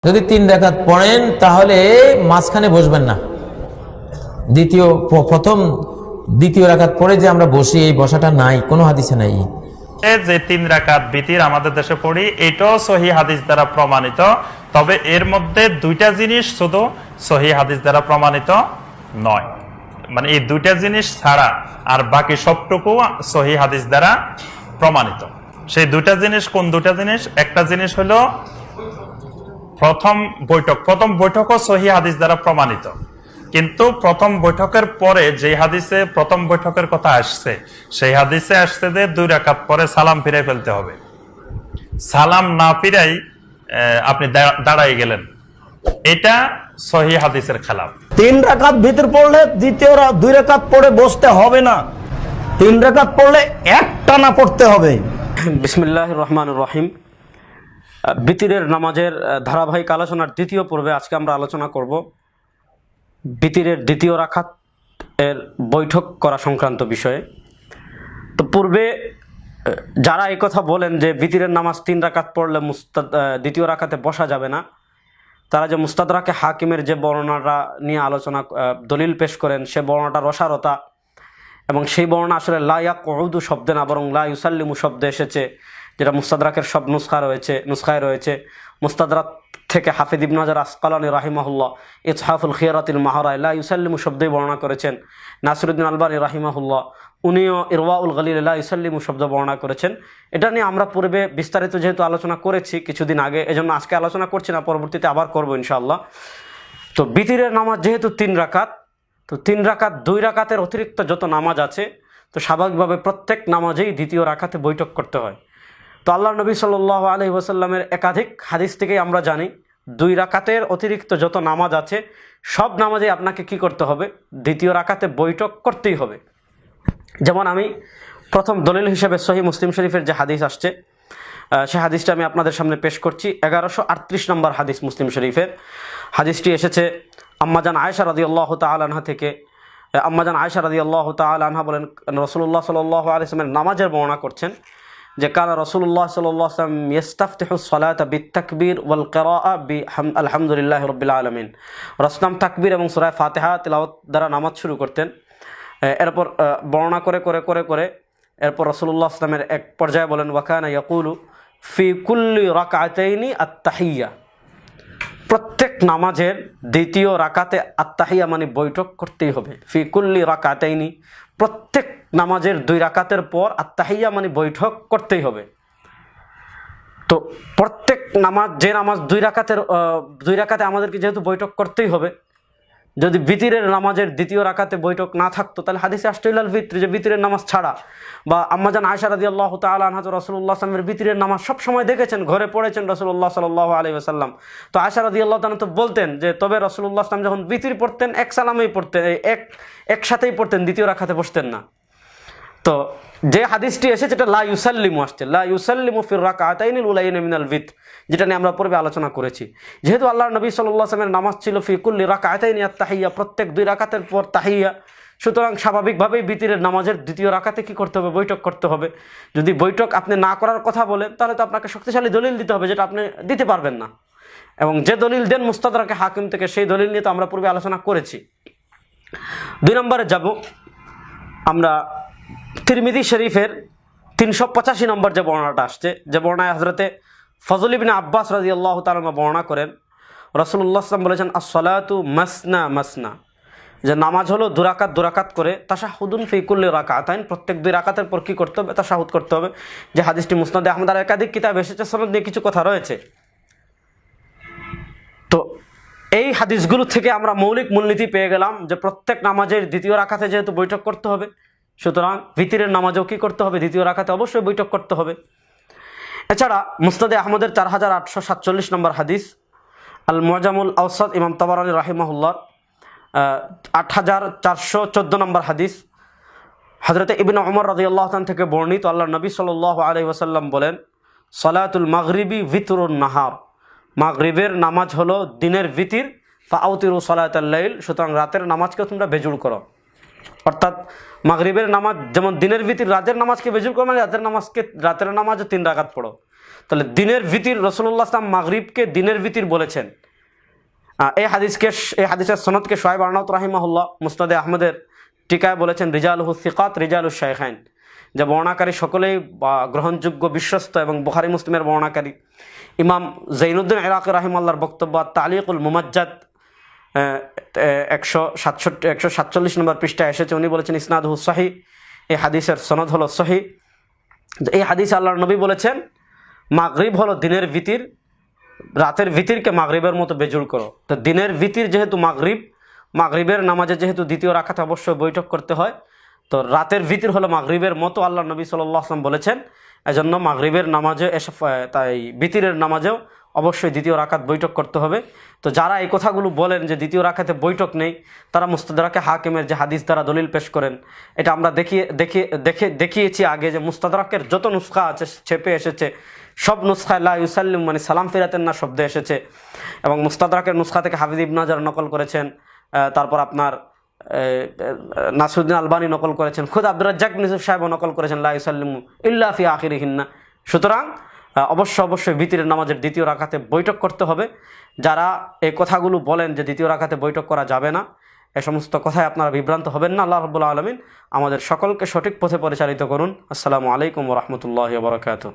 যদি 3 রাকাত পড়েন তাহলে মাঝখানে বসবেন না। দ্বিতীয় রাকাত পড়ে যে আমরা বসি, এই বসাটা নাই, কোনো হাদিসে নাই। যে 3 রাকাত বিতির আমাদের দেশে পড়ি, এটাও সহি হাদিস দ্বারা প্রমাণিত। তবে এর মধ্যে 2টা জিনিস শুধু সহি হাদিস দ্বারা প্রমাণিত নয়, মানে এই 2টা জিনিস ছাড়া আর বাকি সবটুকু সহি হাদিস দ্বারা প্রমাণিত। সেই 2টা জিনিস কোন 2টা জিনিস? একটা জিনিস হলো প্রথম বৈঠকও সহি হাদিস দ্বারা প্রমাণিত, কিন্তু প্রথম বৈঠকের পরে যে হাদিসে প্রথম বৈঠকের কথা আসছে, সেই হাদিসে আসছে যে 2 রাকাত পরে সালাম ফিরাই ফেলতে হবে। সালাম না ফিরাই আপনি দাঁড়াই গেলেন, এটা সহি হাদিসের খেলাফ। 3 রাকাত ভিতর পড়লে দ্বিতীয় 2 রাকাত পড়ে বসতে হবে না, 3 রাকাত পড়লে একটানা পড়তে হবে। বিসমিল্লাহির রহমানির রহিম। বিতিরের নামাজের ধারাবাহিক আলোচনার দ্বিতীয় পর্বে আজকে আমরা আলোচনা করব বিতিরের দ্বিতীয় রাকাত এর বৈঠক করা সংক্রান্ত বিষয়ে। তো পূর্বে যারা এই কথা বলেন যে বিতিরের নামাজ 3 রাকাত পড়লে দ্বিতীয় রাকাতে বসা যাবে না, তারা যে মুস্তাদরাকে হাকিমের যে বর্ণনাটা নিয়ে আলোচনা দলিল পেশ করেন, সে বর্ণনাটা রসারতা এবং সেই বর্ণনা আসলে লা ইয়াকউদু শব্দে না বরং লা ইউসাল্লিমু শব্দে এসেছে, যেটা মুস্তাদরাকের সব নুসখায় রয়েছে। মুস্তাদরাক থেকে হাফিজ ইবনে হাজার আসকালানী রাহিমাহুল্লাহ ইতহাফুল খিয়ারাতিল মাহারায় লা ইউসাল্লিমু শব্দেই বর্ণনা করেছেন। নাসিরুদ্দিন আলবানী রাহিমাহুল্লাহ উনিও ইরওয়াউল গলিল লা ইউসাল্লিমু শব্দ বর্ণনা করেছেন। এটা নিয়ে আমরা পূর্বে বিস্তারিত যেহেতু আলোচনা করেছি কিছুদিন আগে, এজন্য আজকে আলোচনা করছি না, পরবর্তীতে আবার করবো ইনশাআল্লাহ। তো বিতিরের নামাজ যেহেতু 3 রাকাত, তো 3 রাকাত 2 রাকাতের অতিরিক্ত যত নামাজ আছে, তো স্বাভাবিকভাবে প্রত্যেক নামাজেই দ্বিতীয় রাকাতে বৈঠক করতে হয়। তো আল্লাহ নবী সাল্লাল্লাহু আলাইহি ওয়াসাল্লামের একাধিক হাদিস থেকেই আমরা জানি 2 রাকাতের অতিরিক্ত যত নামাজ আছে সব নামাজে আপনাকে কি করতে হবে? দ্বিতীয় রাকাতে বৈঠক করতেই হবে। যেমন আমি প্রথম দলিল হিসেবে সহিহ মুসলিম শরীফের যে হাদিস আসছে, সে হাদিসটা আমি আপনাদের সামনে পেশ করছি। 1138 নম্বর হাদিস মুসলিম শরীফের। হাদিসটি এসেছে আম্মাজান আয়েশা রাদিয়াল্লাহু তাআলা আনহা থেকে। আম্মাজান আয়েশা রাদিয়াল্লাহু তাআলা আনহা বলেন, রাসূলুল্লাহ সাল্লাল্লাহু আলাইহি ওয়াসাল্লামের নামাজের বর্ণনা করছেন যে কানা রাসূলুল্লাহ সাল্লাল্লাহু আলাইহি ওয়াসাল্লাম ইস্তাফতিহু সলাতা বিত-তাকবীর ওয়াল কিরাআ আলহামদুলিল্লাহি রাব্বিল আলামিন। রাসূলুল্লাহ তাকবীর এবং সূরা ফাতিহা তিলাওয়াত দ্বারা নামাজ শুরু করতেন। এরপর বর্ণনা করে এরপর রাসূলুল্লাহ সাল্লাল্লাহু আলাইহি ওয়াসাল্লামের এক পর্যায়ে বলেন, ওয়া কানা ইয়াকুলু ফি কুল্লি রাকআতাইনি আত-তাহিয়্যা। প্রত্যেক নামাজের দ্বিতীয় রাকাতে আত-তাহিয়্যা মানে বৈঠক করতেই হবে। ফি কুল্লি রাকআতাইনি, প্রত্যেক নামাজের 2 রাকাতের পর আত-তাহিয়্যা মানে বৈঠক করতেই হবে। তো প্রত্যেক নামাজ, যে নামাজ 2 রাকাতে আমাদেরকে যেহেতু বৈঠক করতেই হবে, যদি বিতিরের নামাজের দ্বিতীয় রাকাতে বৈঠক না থাকতো তাহলে হাদিসে আশতাইলাল বিত্র, যে বিতিরের নামাজ ছাড়া, বা আম্মাজান আয়েশা রাদিয়াল্লাহু তাআলা আনহা রাসূলুল্লাহ সাল্লাল্লাহু আলাইহি ওয়াসাল্লামের বিতিরের নামাজ সব সময় দেখেছেন, ঘরে পড়েছেন রাসূলুল্লাহ সাল্লাল্লাহু আলাইহি ওয়াসাল্লাম। তো আয়েশা রাদিয়াল্লাহু তাআলা তো বলতেন যে তবে রাসূলুল্লাহ সাল্লাল্লাহু আলাইহি ওয়াসাল্লাম যখন বিতির পড়তেন এক সালামেই পড়তেন, একসাথেই পড়তেন, দ্বিতীয় রাকাতে বসতেন না। তো যে হাদিসটি এসেছে এটা লা ইউসাল্লিমু আসছে, লা ইউসাল্লিমু ফির রাকআতাইনিল উলাইনি মিনাল বিত, যেটা নিয়ে আমরা পূর্বে আলোচনা করেছি। যেহেতু আল্লাহর নবী সাল্লাল্লাহু আলাইহি ওয়াসাল্লামের নামাজ ছিল ফি কুল্লি রাকআতাইনি আত-তাহিয়্যা, প্রত্যেক 2 রাকাতের পর তাহিয়্যা, সুতরাং স্বাভাবিকভাবেই বিতিরের নামাজের দ্বিতীয় রাকাতে কি করতে হবে? বৈঠক করতে হবে। যদি বৈঠক আপনি না করার কথা বলেন তাহলে তো আপনাকে শক্তিশালী দলিল দিতে হবে, যেটা আপনি দিতে পারবেন না। এবং যে দলিল দেন মুস্তাদরাকে হাকিম থেকে, সেই দলিল নিয়ে তো আমরা পূর্বে আলোচনা করেছি। 2 নম্বরে যাব আমরা তিরমিজি শরীফের 385 নম্বর যে বর্ণনাটা আসছে, যে বর্ণনায় হযরতে ফজল ইবনে আব্বাস রাদিয়াল্লাহু তাআলা বর্ণনা করেন, রাসূলুল্লাহ সাল্লাল্লাহু আলাইহি ওয়াসাল্লাম বলেছেন আস-সালাতু মাসনা মাসনা, যে নামাজ হলো 2 রাকাত করে, তাশাহুদুন ফি কুল্লি রাকাতাইন, প্রত্যেক 2 রাকাতের পর কি করতে হবে? তাশাহুদ করতে হবে। যে হাদিসটি মুসনাদে আহমদ আর একাধিক কিতাব এসেছে, সনদ নিয়ে কিছু কথা রয়েছে। তো এই হাদিসগুলো থেকে আমরা মৌলিক মূলনীতি পেয়ে গেলাম যে প্রত্যেক নামাজের দ্বিতীয় রাকাতে যেহেতু বৈঠক করতে হবে, সুতরাং ভিতরের নামাজেও কি করতে হবে? দ্বিতীয় রাকাতে অবশ্যই বৈঠক করতে হবে। এছাড়া মুসনাদে আহমদের 4847 নম্বর হাদিস, আল মুজামুল আওসাত ইমাম তাবারানী রাহিমাহুল্লাহ 8414 নম্বর হাদিস, হযরতে ইবনে ওমর রাদিয়াল্লাহু তাআলা থেকে বর্ণিত, আল্লাহর নবী সাল্লাল্লাহু আলাইহি ওয়াসাল্লাম বলেন, সালাতুল মাগরিবি ভিতরুন নাহার, মাগরিবের নামাজ হলো দিনের ভিতির, ফাআউতিরু সালাতাল লাইল, সুতরাং রাতের নামাজকে তোমরা বেজুড় করো। অর্থাৎ মাগরিবের নামাজ যেমন দিনের ভিতির, রাতের নামাজকে বেজুড় করো, মানে রাতের নামাজও 3 রাকাত পড়ো। তাহলে দিনের ভিতির রাসূলুল্লাহ সাল্লাল্লাহু আলাইহি ওয়াসাল্লাম মাগরিবকে দিনের ভিতির বলেছেন। এই হাদিসের সনদকে শুআইব আরনাউত রাহিমাহুল্লাহ মুসনাদে আহমদের টিকায় বলেছেন রিজালুহু সিকাত রিজালুশ শাইখাইন, যে বর্ণাকারী সকলেই গ্রহণযোগ্য বিশ্বস্ত এবং বুখারী মুসলিমের বর্ণাকারী। ইমাম জৈনুদ্দিন ইরাকি রাহিমাহুল্লাহর বক্তব্য তালিকুল মুমাজ্জাদ 147 নম্বর পৃষ্ঠায় এসেছে। উনি বলেছেন ইসনাদুহু সহিহ, এই হাদিসের সনদ হলো সহিহ। এই হাদিসে আল্লাহর নবী বলেছেন মাগরিব হলো দিনের ভিতির, রাতের ভিতিরকে মাগরিবের মতো বেজুর করো। তো দিনের ভিতির যেহেতু মাগরিবের নামাজে যেহেতু দ্বিতীয় রাকাতে অবশ্যই বৈঠক করতে হয়, তো রাতের ভিতির হলো মাগরিবের মতো আল্লাহ নবী সাল্লাল্লাহু আলাইহি ওয়াসাল্লাম বলেছেন। এজন্য মাগরিবের নামাজে তাই ভিতিরের নামাজেও অবশ্যই দ্বিতীয় রাকাত বৈঠক করতে হবে। তো যারা এই কথাগুলো বলেন যে দ্বিতীয় রাকাতে বৈঠক নেই, তারা মুস্তাদরাকে হাকিমের যে হাদিস দ্বারা দলিল পেশ করেন, এটা আমরা দেখিয়েছি আগে যে মুস্তাদরাকের যত নুসখা আছে ছেপে এসেছে, সব নুসখায় লা ইউসাল্লিম মানে সালাম ফিরাতেন না শব্দ এসেছে। এবং মুস্তাদরাকের নুসখা থেকে হাফিজ ইবনে হাজার নকল করেছেন, তারপর আপনার নাসিরুদ্দিন আলবানী নকল করেছেন, খুদ আব্দুর রাজ্জাক বিন ইউসুফ সাহেব নকল করেছেন লা ইউসাল্লিমু ইল্লা ফি আখিরিহিন্না। সুতরাং অবশ্যই ভিতরের নামাজের দ্বিতীয় রাকাতে বৈঠক করতে হবে। যারা এই কথাগুলো বলেন যে দ্বিতীয় রাকাতে বৈঠক করা যাবে না, এ সমস্ত কথায় আপনারা বিভ্রান্ত হবেন না। আল্লাহ রাব্বুল আলামিন আমাদের সকলকে সঠিক পথে পরিচালিত করুন। আসসালামু আলাইকুম ওয়া রাহমাতুল্লাহি ওয়া বারাকাতুহু।